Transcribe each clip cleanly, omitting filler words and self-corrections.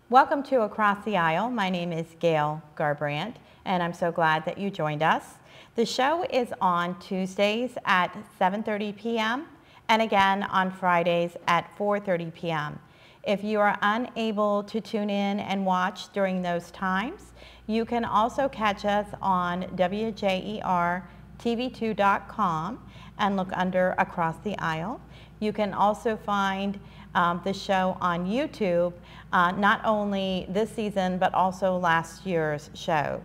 Welcome to Across the Aisle. My name is Gail Garbrandt, and I'm so glad that you joined us. The show is on Tuesdays at 7:30 p.m. and again on Fridays at 4:30 p.m. If you are unable to tune in and watch during those times, you can also catch us on WJERTV2.com and look under Across the Aisle. You can also find the show on YouTube, not only this season, but also last year's show.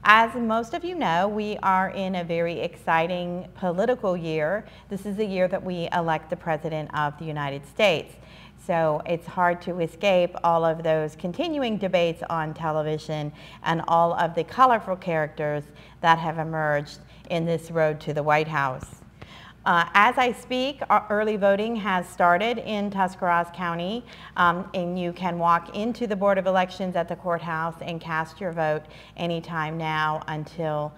As most of you know, we are in a very exciting political year. This is the year that we elect the President of the United States. So it's hard to escape all of those continuing debates on television and all of the colorful characters that have emerged in this road to the White House. As I speak, early voting has started in Tuscarawas County, and you can walk into the Board of Elections at the courthouse and cast your vote anytime now until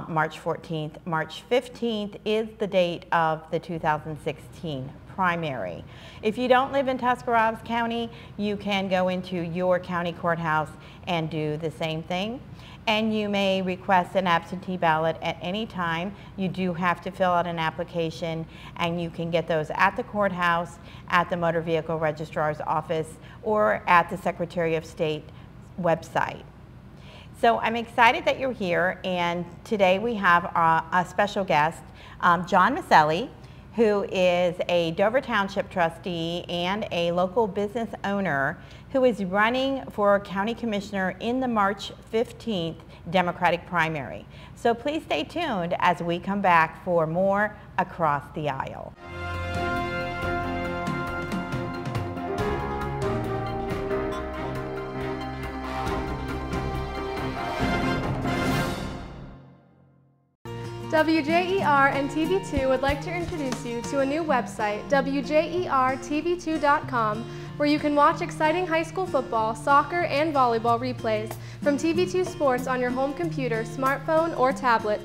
March 14th. March 15th is the date of the 2016 primary. If you don't live in Tuscarawas County, you can go into your county courthouse and do the same thing. And you may request an absentee ballot at any time. You do have to fill out an application, and you can get those at the courthouse, at the Motor Vehicle Registrar's office, or at the Secretary of State website. So I'm excited that you're here, and today we have a special guest, John Miceli, who is a Dover Township trustee and a local business owner who is running for county commissioner in the March 15th Democratic primary. So please stay tuned as we come back for more Across the Aisle. WJER and TV2 would like to introduce you to a new website, WJERTV2.com, where you can watch exciting high school football, soccer, and volleyball replays from TV2 Sports on your home computer, smartphone, or tablet.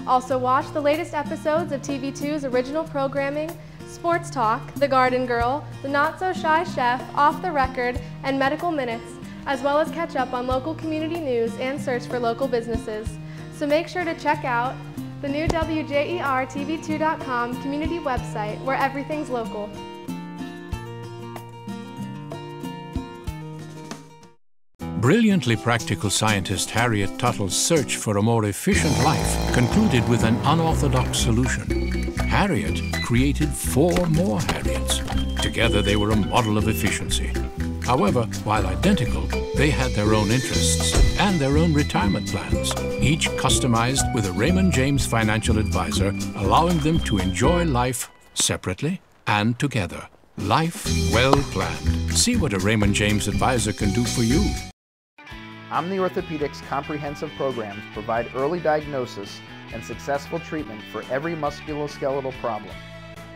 Also watch the latest episodes of TV2's original programming, Sports Talk, The Garden Girl, The Not So Shy Chef, Off the Record, and Medical Minutes, as well as catch up on local community news and search for local businesses. So make sure to check out the new WJERTV2.com community website where everything's local. Brilliantly practical scientist Harriet Tuttle's search for a more efficient life concluded with an unorthodox solution. Harriet created 4 more Harriets. Together they were a model of efficiency. However, while identical, they had their own interests and their own retirement plans, each customized with a Raymond James financial advisor, allowing them to enjoy life separately and together. Life well planned. See what a Raymond James advisor can do for you. Omni Orthopedics comprehensive programs provide early diagnosis and successful treatment for every musculoskeletal problem.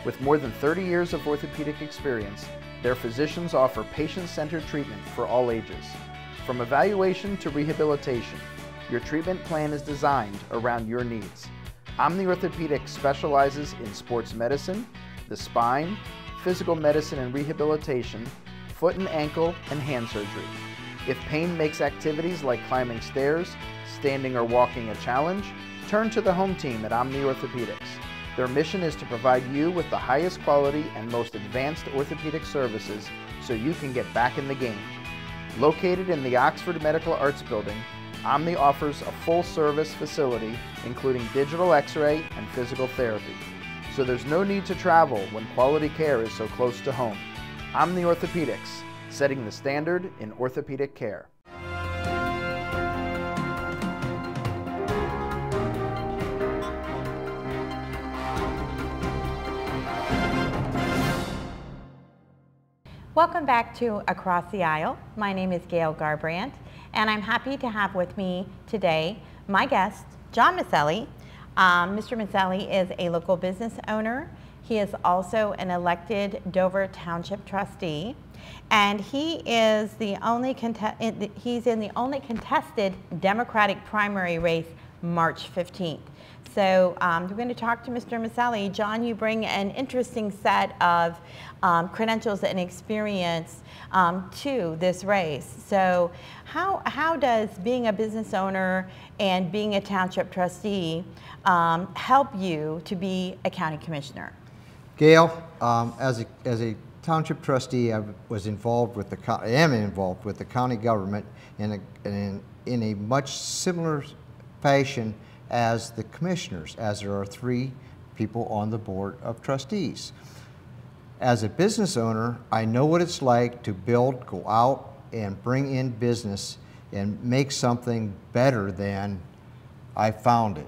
With more than 30 years of orthopedic experience, their physicians offer patient-centered treatment for all ages. From evaluation to rehabilitation, your treatment plan is designed around your needs. Omni Orthopedics specializes in sports medicine, the spine, physical medicine and rehabilitation, foot and ankle, and hand surgery. If pain makes activities like climbing stairs, standing or walking a challenge, turn to the home team at Omni Orthopedics. Their mission is to provide you with the highest quality and most advanced orthopedic services so you can get back in the game. Located in the Oxford Medical Arts Building, Omni offers a full-service facility including digital x-ray and physical therapy. So there's no need to travel when quality care is so close to home. Omni Orthopedics, setting the standard in orthopedic care. Welcome back to Across the Aisle. My name is Gail Garbrandt, and I'm happy to have with me today my guest, John Miceli. Mr. Miceli is a local business owner. He is also an elected Dover Township trustee, and he is the only he's in the only contested Democratic primary race March 15th. So we're going to talk to Mr. Miceli. John, you bring an interesting set of credentials and experience to this race. So how does being a business owner and being a township trustee help you to be a county commissioner? Gail, as a township trustee, I was involved with the I am involved with the county government in a much similar fashion as the commissioners, as there are 3 people on the board of trustees. As a business owner, I know what it's like to build, go out and bring in business and make something better than I found it.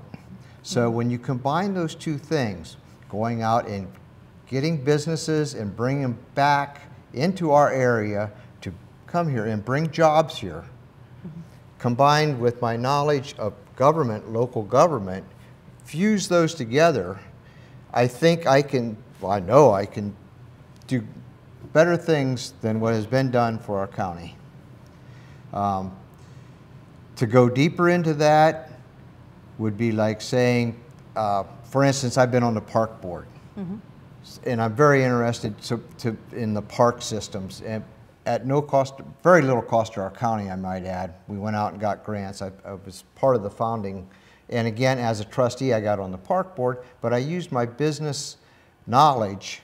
So when you combine those 2 things, going out and getting businesses and bringing them back into our area to come here and bring jobs here, combined with my knowledge of government, local government, fuse those together, I think I can, well, I know I can do better things than what has been done for our county. To go deeper into that would be like saying, for instance, I've been on the park board, and I'm very interested in the park systems. And at no cost, very little cost to our county, I might add. We went out and got grants. I was part of the founding. And again, as a trustee, I got on the park board, but I used my business knowledge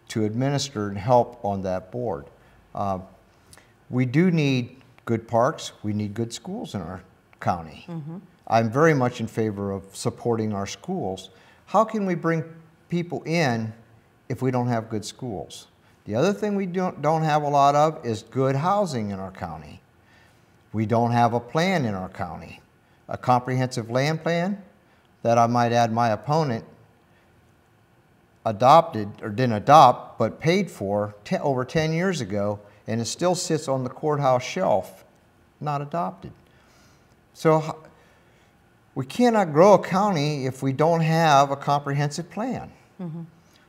to administer and help on that board. We do need good parks. We need good schools in our county. I'm very much in favor of supporting our schools. How can we bring people in if we don't have good schools? The other thing we don't have a lot of is good housing in our county. We don't have a plan in our county, a comprehensive land plan that I might add my opponent adopted, or didn't adopt, but paid for over 10 years ago, and it still sits on the courthouse shelf, not adopted. So we cannot grow a county if we don't have a comprehensive plan.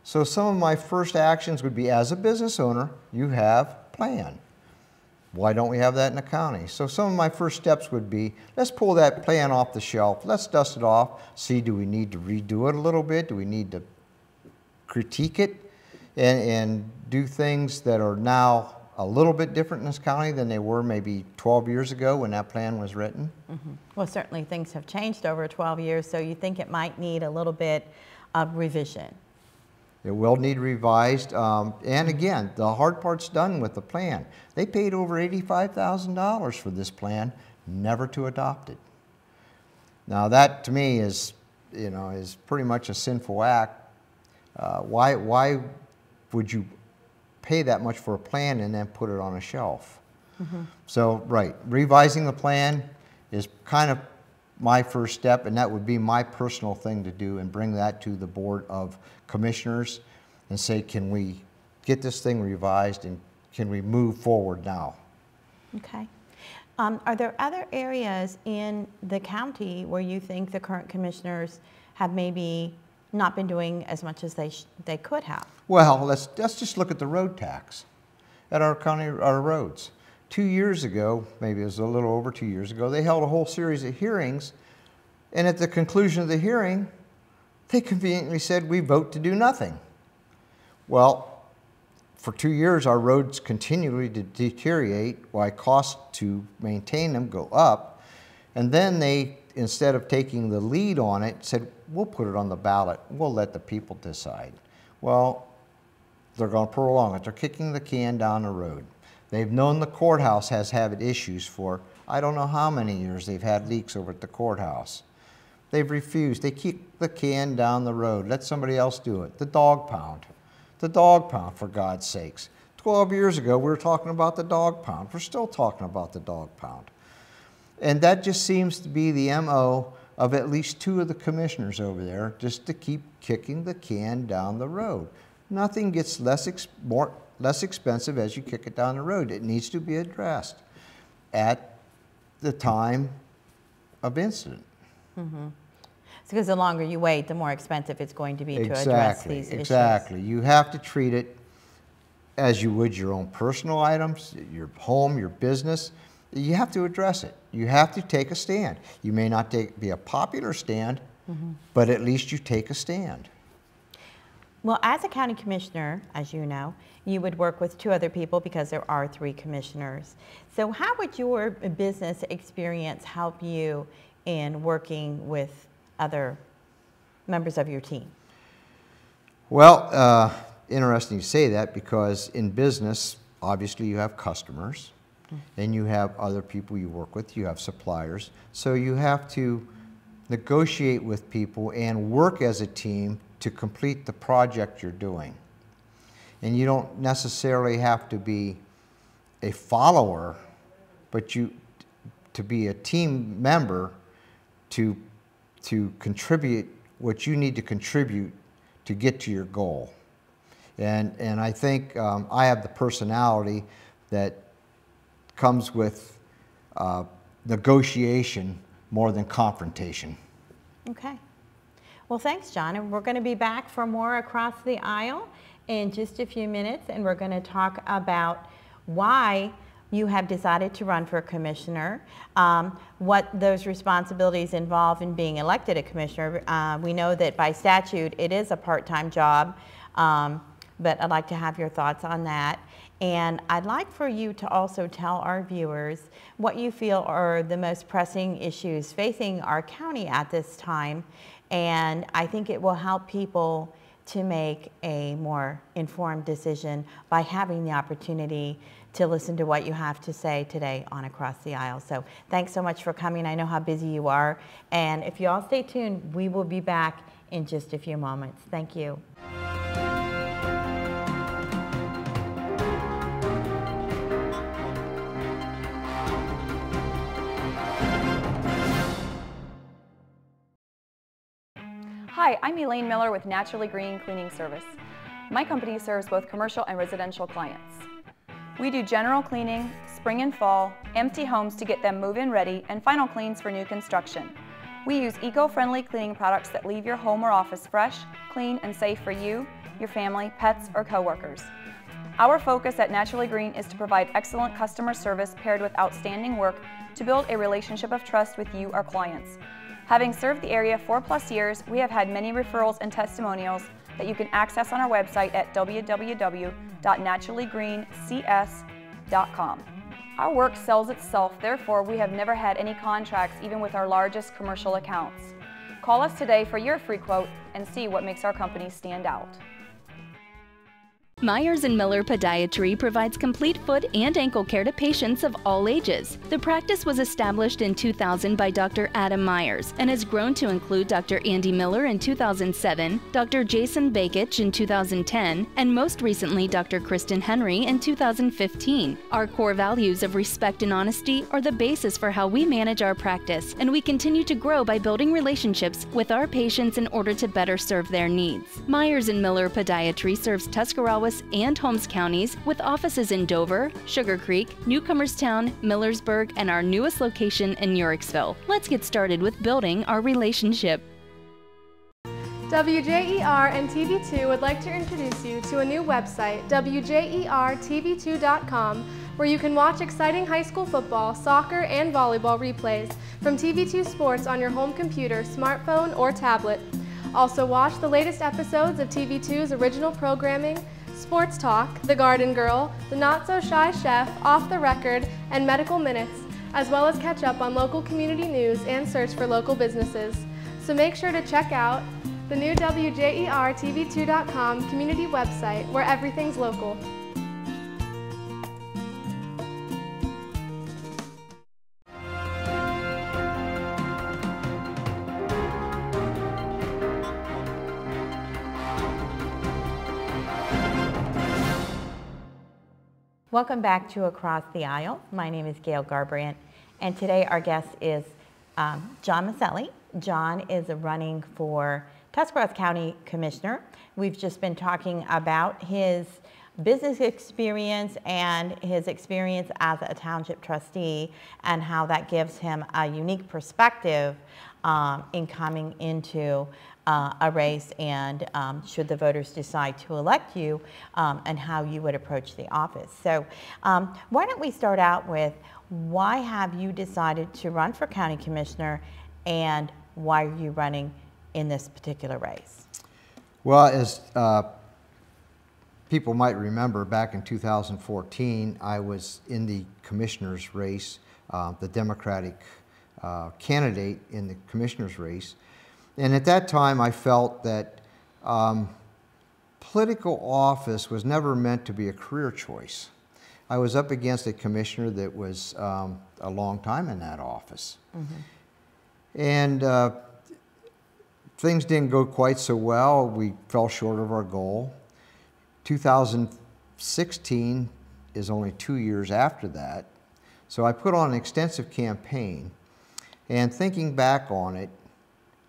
So some of my first actions would be, as a business owner, you have a plan. Why don't we have that in the county? So some of my first steps would be, let's pull that plan off the shelf, let's dust it off, see, do we need to redo it a little bit? Do we need to critique it and do things that are now a little bit different in this county than they were maybe 12 years ago when that plan was written? Well, certainly things have changed over 12 years, so you think it might need a little bit of revision. It will need revised, and again, the hard part's done with the plan. They paid over $85,000 for this plan, never to adopt it. Now that, to me, is pretty much a sinful act. Why would you pay that much for a plan and then put it on a shelf? So, right, revising the plan is kind of my first step, and that would be my personal thing to do, and bring that to the Board of Commissioners and say, can we get this thing revised and can we move forward now? Okay. Are there other areas in the county where you think the current commissioners have maybe not been doing as much as they could have? Well, let's just look at the road tax at our county, our roads. 2 years ago, maybe it was a little over 2 years ago, they held a whole series of hearings, and at the conclusion of the hearing, they conveniently said, we vote to do nothing. Well, for 2 years, our roads continually deteriorate while costs to maintain them go up, and then they, instead of taking the lead on it, said, we'll put it on the ballot, we'll let the people decide. Well, they're going to prolong it. They're kicking the can down the road. They've known the courthouse has had issues for, I don't know how many years they've had leaks over at the courthouse. They've refused. They kick the can down the road. Let somebody else do it. The dog pound. The dog pound, for God's sakes. 12 years ago, we were talking about the dog pound. We're still talking about the dog pound. And that just seems to be the MO of at least 2 of the commissioners over there, just to keep kicking the can down the road. Nothing gets less expensive as you kick it down the road. It needs to be addressed at the time of incident. Because the longer you wait, the more expensive it's going to be to address these issues. Exactly. You have to treat it as you would your own personal items, your home, your business. you have to address it. You have to take a stand. You may not be a popular stand, but at least you take a stand. Well, as a county commissioner, as you know, you would work with 2 other people because there are 3 commissioners. So how would your business experience help you in working with other members of your team? Well, interesting you say that, because in business, obviously you have customers, and you have other people you work with, you have suppliers. So you have to negotiate with people and work as a team to complete the project you're doing. And you don't necessarily have to be a follower, but to be a team member to contribute what you need to contribute to get to your goal. And I think I have the personality that comes with negotiation more than confrontation. Okay. Well, thanks, John. And we're going to be back for more Across the Aisle in just a few minutes, and we're going to talk about why you have decided to run for commissioner, what those responsibilities involve in being elected a commissioner. We know that by statute it is a part-time job, but I'd like to have your thoughts on that. And I'd like for you to also tell our viewers what you feel are the most pressing issues facing our county at this time. And I think it will help people to make a more informed decision by having the opportunity to listen to what you have to say today on Across the Aisle. So thanks so much for coming. I know how busy you are. And if you all stay tuned, we will be back in just a few moments. Thank you. Hi, I'm Elaine Miller with Naturally Green Cleaning Service. My company serves both commercial and residential clients. We do general cleaning, spring and fall, empty homes to get them move-in ready, and final cleans for new construction. We use eco-friendly cleaning products that leave your home or office fresh, clean, and safe for you, your family, pets, or coworkers. Our focus at Naturally Green is to provide excellent customer service paired with outstanding work to build a relationship of trust with you, our clients. Having served the area 4+ years, we have had many referrals and testimonials that you can access on our website at www.naturallygreencs.com. Our work sells itself, therefore we have never had any contracts even with our largest commercial accounts. Call us today for your free quote and see what makes our company stand out. Meyers & Miller Podiatry provides complete foot and ankle care to patients of all ages. The practice was established in 2000 by Dr. Adam Meyers and has grown to include Dr. Andy Miller in 2007, Dr. Jason Bakich in 2010, and most recently Dr. Kristen Henry in 2015. Our core values of respect and honesty are the basis for how we manage our practice, and we continue to grow by building relationships with our patients in order to better serve their needs. Meyers & Miller Podiatry serves Tuscarawas and Holmes counties with offices in Dover, Sugar Creek, Newcomerstown, Millersburg, and our newest location in Yorksville. Let's get started with building our relationship. WJER and TV2 would like to introduce you to a new website, WJERTV2.com, where you can watch exciting high school football, soccer, and volleyball replays from TV2 Sports on your home computer, smartphone, or tablet. Also watch the latest episodes of TV2's original programming, Sports Talk, The Garden Girl, The Not So Shy Chef, Off the Record, and Medical Minutes, as well as catch up on local community news and search for local businesses. So make sure to check out the new WJERTV2.com community website where everything's local. Welcome back to Across the Aisle. My name is Gail Garbrandt, and today our guest is John Miceli. John is running for Tuscarawas County Commissioner. We've just been talking about his business experience and his experience as a township trustee, and how that gives him a unique perspective in coming into a race, and should the voters decide to elect you, and how you would approach the office. So why don't we start out with, why have you decided to run for county commissioner, and why are you running in this particular race? Well, as people might remember, back in 2014, I was in the commissioner's race, the Democratic candidate in the commissioner's race. And at that time, I felt that political office was never meant to be a career choice. I was up against a commissioner that was a long time in that office. And things didn't go quite so well. We fell short of our goal. 2016 is only 2 years after that. So I put on an extensive campaign. And thinking back on it,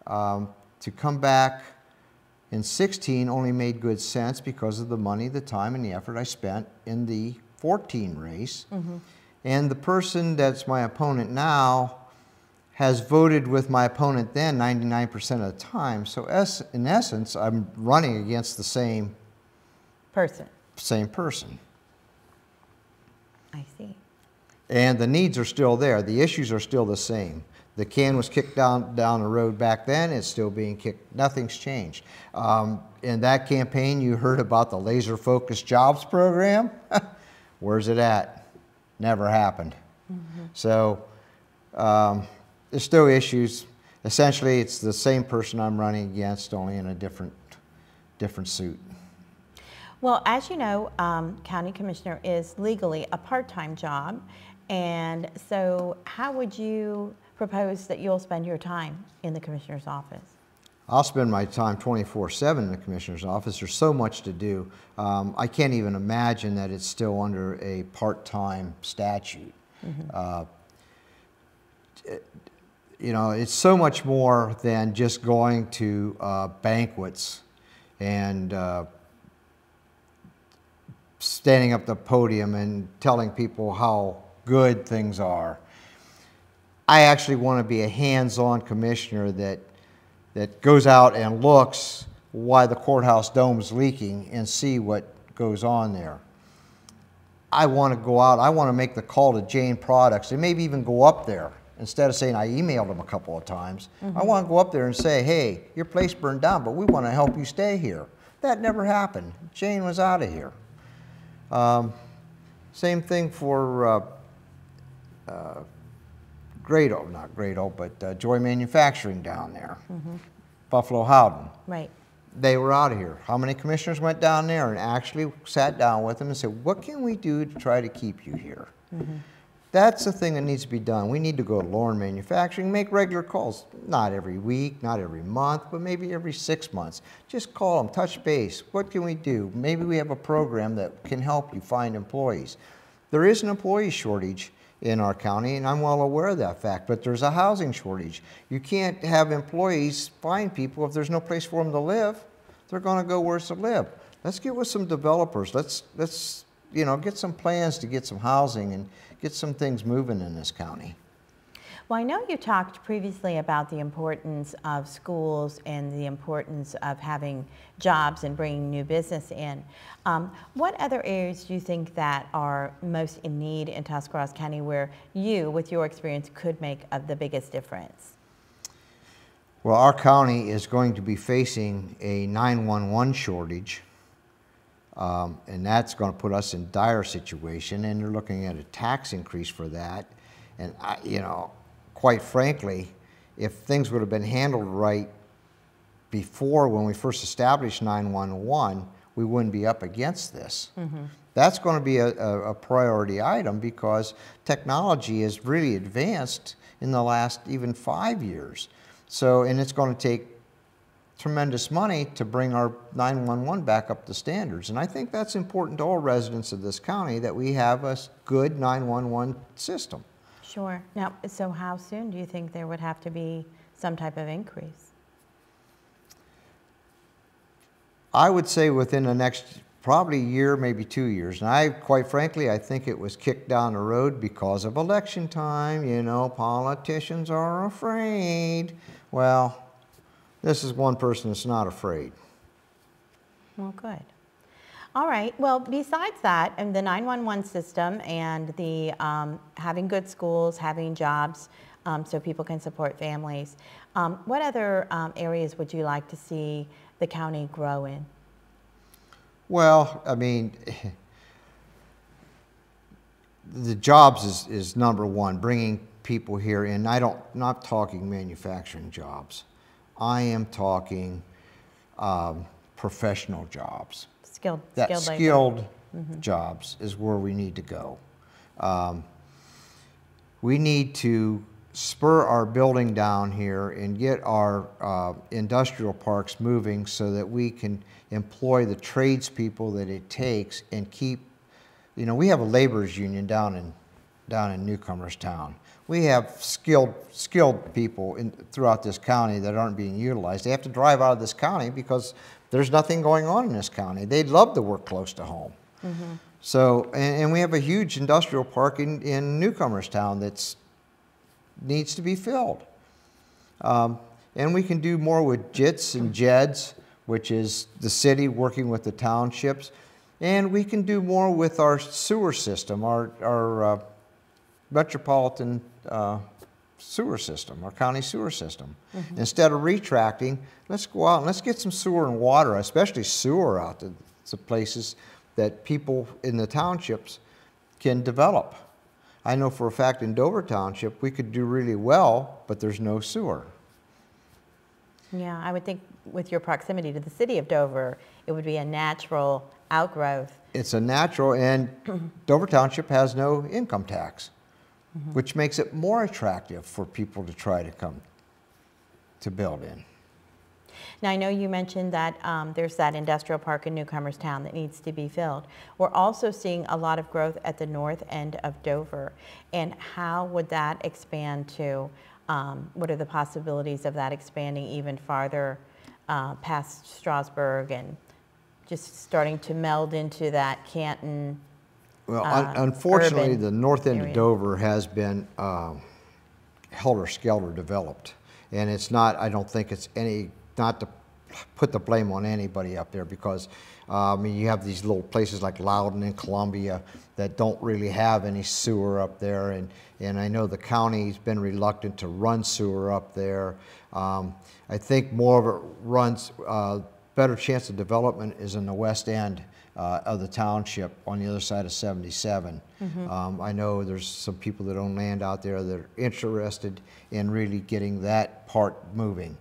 to come back in 16 only made good sense because of the money, the time, and the effort I spent in the 14 race. And the person that's my opponent now has voted with my opponent then 99% of the time. So in essence, I'm running against the same person. I see. And the needs are still there. The issues are still the same. The can was kicked down the road back then. It's still being kicked. Nothing's changed. In that campaign, you heard about the laser-focused jobs program. Where's it at? Never happened. So there's still issues. Essentially, it's the same person I'm running against, only in a different suit. Well, as you know, county commissioner is legally a part-time job. And so how would you propose that you'll spend your time in the commissioner's office? I'll spend my time 24/7 in the commissioner's office. There's so much to do. I can't even imagine that it's still under a part-time statute. You know, it's so much more than just going to banquets and standing up the podium and telling people how good things are. I actually want to be a hands-on commissioner that goes out and looks why the courthouse dome's leaking and see what goes on there. I want to go out, I want to make the call to Jane Products and maybe even go up there. Instead of saying I emailed them a couple of times, I want to go up there and say, hey, your place burned down, but we want to help you stay here. That never happened. Jane was out of here. Same thing for Joy Manufacturing down there, Buffalo Howden. Right. They were out of here. How many commissioners went down there and actually sat down with them and said, what can we do to try to keep you here? That's the thing that needs to be done. We need to go to Lauren Manufacturing, make regular calls. Not every week, not every month, but maybe every 6 months. Just call them, touch base. What can we do? Maybe we have a program that can help you find employees. There is an employee shortage in our county, and I'm well aware of that fact, but there's a housing shortage. You can't have employees find people if there's no place for them to live. They're going to go where to live. Let's get with some developers. Let's you know, get some plans to get some housing and get some things moving in this county. Well, I know you talked previously about the importance of schools and the importance of having jobs and bringing new business in. What other areas do you think that are most in need in Tuscarawas County where you, with your experience, could make the biggest difference? Well, our county is going to be facing a 911 shortage. And that's going to put us in dire situation, and they're looking at a tax increase for that. And you know, quite frankly, if things would have been handled right before, when we first established 911, we wouldn't be up against this. That's going to be a priority item because technology has really advanced in the last even 5 years. So, and it's going to take tremendous money to bring our 911 back up to standards. And I think that's important to all residents of this county, that we have a good 911 system. Sure. Now, so how soon do you think there would have to be some type of increase? I would say within the next probably a year, maybe 2 years. And quite frankly, I think it was kicked down the road because of election time. You know, politicians are afraid. Well, this is one person that's not afraid. Well, good. All right. Well, besides that, and the 911 system and the having good schools, having jobs, so people can support families, what other areas would you like to see the county grow in? Well, I mean, the jobs is number one, bringing people here in. Not talking manufacturing jobs. I am talking professional jobs. Skilled jobs is where we need to go. We need to spur our building down here and get our industrial parks moving so that we can employ the tradespeople that it takes and keep, you know, we have a laborers union down in Newcomers Town. We have skilled people throughout this county that aren't being utilized. They have to drive out of this county because there's nothing going on in this county. They'd love to work close to home. So, and we have a huge industrial park in Newcomers Town that needs to be filled. And we can do more with JITs and JEDs, which is the city working with the townships. And we can do more with our sewer system, our metropolitan sewer system, our county sewer system. Instead of retracting, let's go out and let's get some sewer and water, especially sewer out to places that people in the townships can develop. I know for a fact in Dover Township we could do really well, but there's no sewer. Yeah, I would think with your proximity to the city of Dover, it would be a natural outgrowth. It's a natural, and Dover Township has no income tax, which makes it more attractive for people to try to come to build in. Now, I know you mentioned that there's that industrial park in Newcomers Town that needs to be filled. We're also seeing a lot of growth at the north end of Dover. And how would that expand to, what are the possibilities of that expanding even farther past Strasburg and just starting to meld into that Canton? Well, unfortunately, the north end of Dover has been helter-skelter developed. And it's not, I don't think it's not to put the blame on anybody up there, because I mean, you have these little places like Loudon and Columbia that don't really have any sewer up there, and I know the county's been reluctant to run sewer up there. I think more of it runs, better chance of development is in the west end of the township on the other side of 77. I know there's some people that own land out there that are interested in really getting that part moving.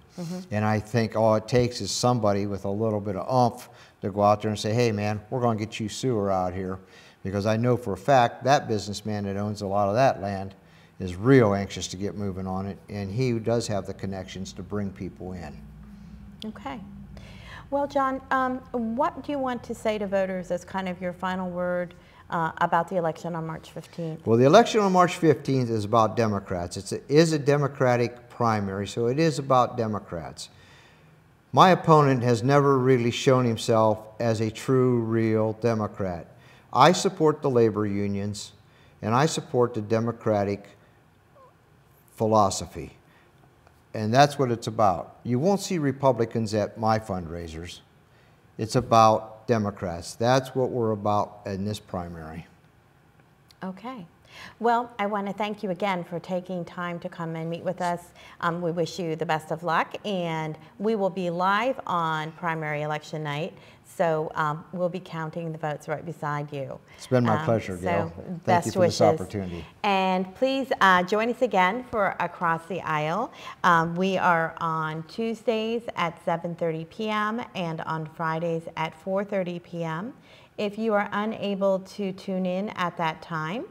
And I think all it takes is somebody with a little bit of oomph to go out there and say, hey man, we're going to get you sewer out here. Because I know for a fact that businessman that owns a lot of that land is real anxious to get moving on it, and he does have the connections to bring people in. Okay. Well, John, what do you want to say to voters as kind of your final word about the election on March 15th? Well, the election on March 15th is about Democrats. It is a Democratic primary, so it is about Democrats. My opponent has never really shown himself as a true, real Democrat. I support the labor unions, and I support the Democratic philosophy. And that's what it's about. You won't see Republicans at my fundraisers. It's about Democrats. That's what we're about in this primary. Okay. Well, I want to thank you again for taking time to come and meet with us. We wish you the best of luck, and we will be live on primary election night, so we'll be counting the votes right beside you. It's been my pleasure, Gail. So thank you for this opportunity. And please join us again for Across the Aisle. We are on Tuesdays at 7:30 p.m. and on Fridays at 4:30 p.m. If you are unable to tune in at that time,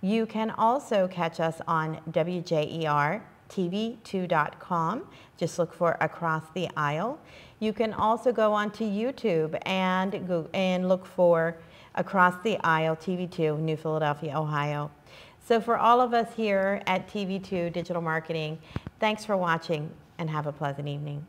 you can also catch us on WJER TV2.com. Just look for Across the Aisle. You can also go onto YouTube and look for Across the Aisle TV2, New Philadelphia, Ohio. So for all of us here at TV2 Digital Marketing, thanks for watching and have a pleasant evening.